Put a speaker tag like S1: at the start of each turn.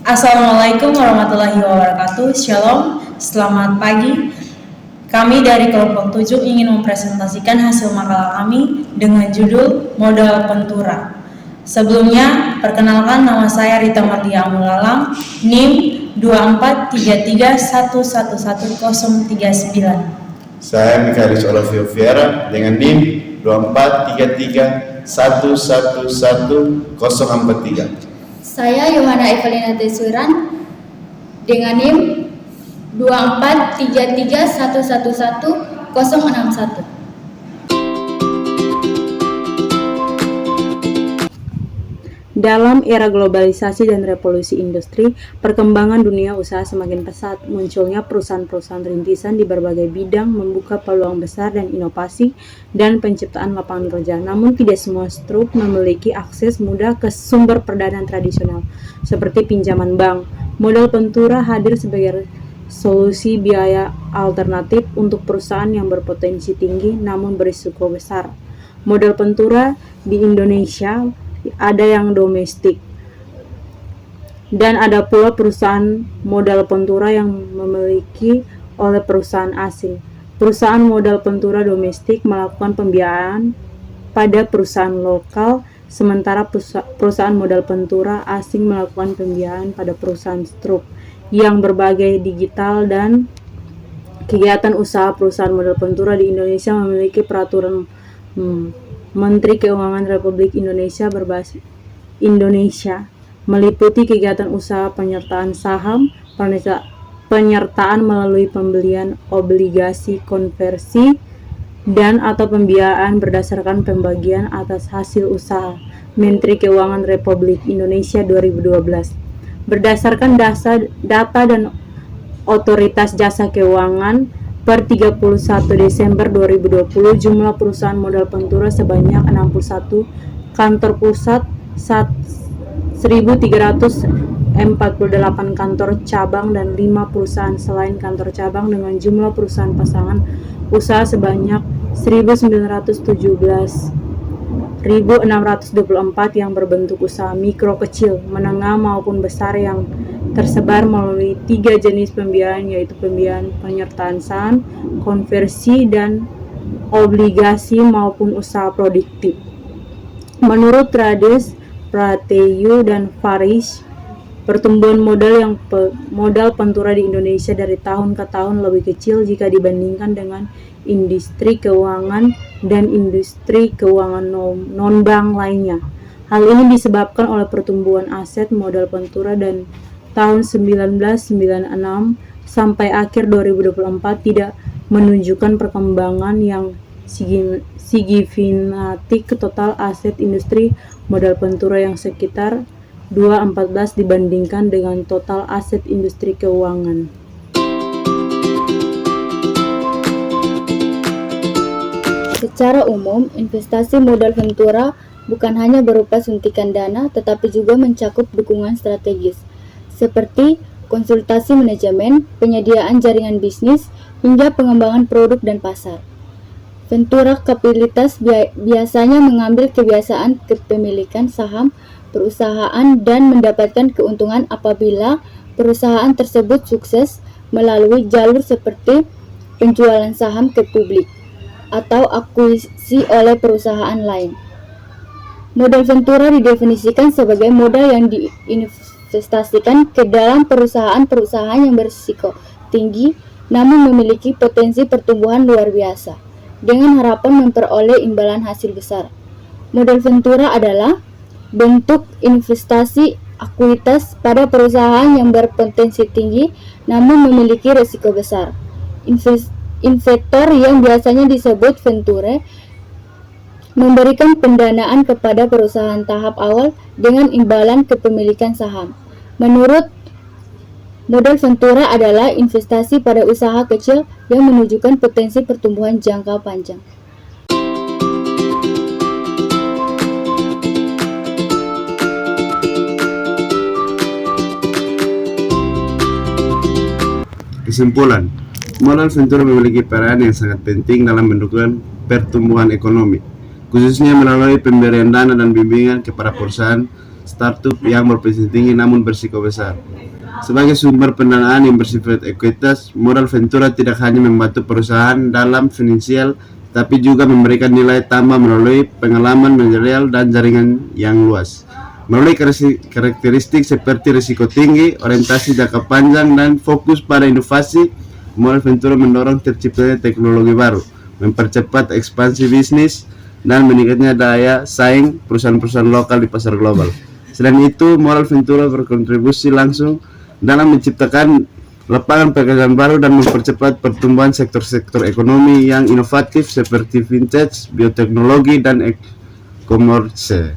S1: Assalamualaikum warahmatullahi wabarakatuh. Shalom, selamat pagi. Kami dari kelompok 7 ingin mempresentasikan hasil makalah kami dengan judul Modal Pentura. Sebelumnya, perkenalkan nama saya Rita Mardia Amulalam, NIM 2433111039.
S2: Saya Michaelis Olivio Vieira dengan NIM 2433111043.
S3: Saya Yohana Evelina Tesuran dengan NIM 2433111061.
S4: Dalam era globalisasi dan revolusi industri, perkembangan dunia usaha semakin pesat. Munculnya perusahaan-perusahaan rintisan di berbagai bidang membuka peluang besar dan inovasi dan penciptaan lapangan kerja. Namun tidak semua struk memiliki akses mudah ke sumber pendanaan tradisional, seperti pinjaman bank. Modal Pentura hadir sebagai solusi biaya alternatif untuk perusahaan yang berpotensi tinggi namun berisiko besar. Modal Pentura di Indonesia ada yang domestik dan ada pula perusahaan modal Pentura yang memiliki oleh perusahaan asing. Perusahaan modal Pentura domestik melakukan pembiayaan pada perusahaan lokal, sementara perusahaan modal Pentura asing melakukan pembiayaan pada perusahaan struk yang berbagai digital. Dan kegiatan usaha perusahaan modal Pentura di Indonesia memiliki peraturan Menteri Keuangan Republik Indonesia berbasis Indonesia, meliputi kegiatan usaha penyertaan saham, penyertaan melalui pembelian obligasi konversi, dan atau pembiayaan berdasarkan pembagian atas hasil usaha. Menteri Keuangan Republik Indonesia 2012. Berdasarkan data dan Otoritas Jasa Keuangan per 31 Desember 2020, jumlah perusahaan modal Pentura sebanyak 61, kantor pusat 1.348 kantor cabang dan 5 perusahaan selain kantor cabang dengan jumlah perusahaan pasangan usaha sebanyak 1.917.624 yang berbentuk usaha mikro, kecil, menengah maupun besar yang tersebar melalui 3 jenis pembiayaan, yaitu pembiayaan penyertaan saham, konversi, dan obligasi maupun usaha produktif. Menurut Rades, Prateyu, dan Faris, pertumbuhan modal Pentura di Indonesia dari tahun ke tahun lebih kecil jika dibandingkan dengan industri keuangan dan industri keuangan non-bank lainnya. Hal ini disebabkan oleh pertumbuhan aset modal Pentura dan tahun 1996 sampai akhir 2024 tidak menunjukkan perkembangan yang signifikantik ke total aset industri modal Pentura yang sekitar 2,14 dibandingkan dengan total aset industri keuangan.
S3: Secara umum, investasi modal Pentura bukan hanya berupa suntikan dana, tetapi juga mencakup dukungan strategis, seperti konsultasi manajemen, penyediaan jaringan bisnis, hingga pengembangan produk dan pasar. Pentura Kapitalitas biasanya mengambil kebiasaan kepemilikan saham perusahaan dan mendapatkan keuntungan apabila perusahaan tersebut sukses melalui jalur seperti penjualan saham ke publik atau akuisisi oleh perusahaan lain. Modal Pentura didefinisikan sebagai modal yang diinvestasikan ke dalam perusahaan-perusahaan yang berisiko tinggi namun memiliki potensi pertumbuhan luar biasa dengan harapan memperoleh imbalan hasil besar. Modal Pentura adalah bentuk investasi ekuitas pada perusahaan yang berpotensi tinggi namun memiliki risiko besar. Investor yang biasanya disebut venture memberikan pendanaan kepada perusahaan tahap awal dengan imbalan kepemilikan saham. Menurut modal Pentura adalah investasi pada usaha kecil yang menunjukkan potensi pertumbuhan jangka panjang.
S2: Kesimpulan, modal Pentura memiliki peran yang sangat penting dalam mendukung pertumbuhan ekonomi, khususnya melalui pemberian dana dan bimbingan kepada perusahaan startup yang berpotensi tinggi namun berisiko besar. Sebagai sumber pendanaan yang bersifat ekuitas, modal ventura tidak hanya membantu perusahaan dalam finansial, tapi juga memberikan nilai tambah melalui pengalaman manajerial dan jaringan yang luas. Melalui karakteristik seperti risiko tinggi, orientasi jangka panjang, dan fokus pada inovasi, modal ventura mendorong terciptanya teknologi baru, mempercepat ekspansi bisnis, dan meningkatnya daya saing perusahaan-perusahaan lokal di pasar global. Selain itu, modal ventura berkontribusi langsung dalam menciptakan lapangan pekerjaan baru dan mempercepat pertumbuhan sektor-sektor ekonomi yang inovatif seperti fintech, bioteknologi, dan e-commerce.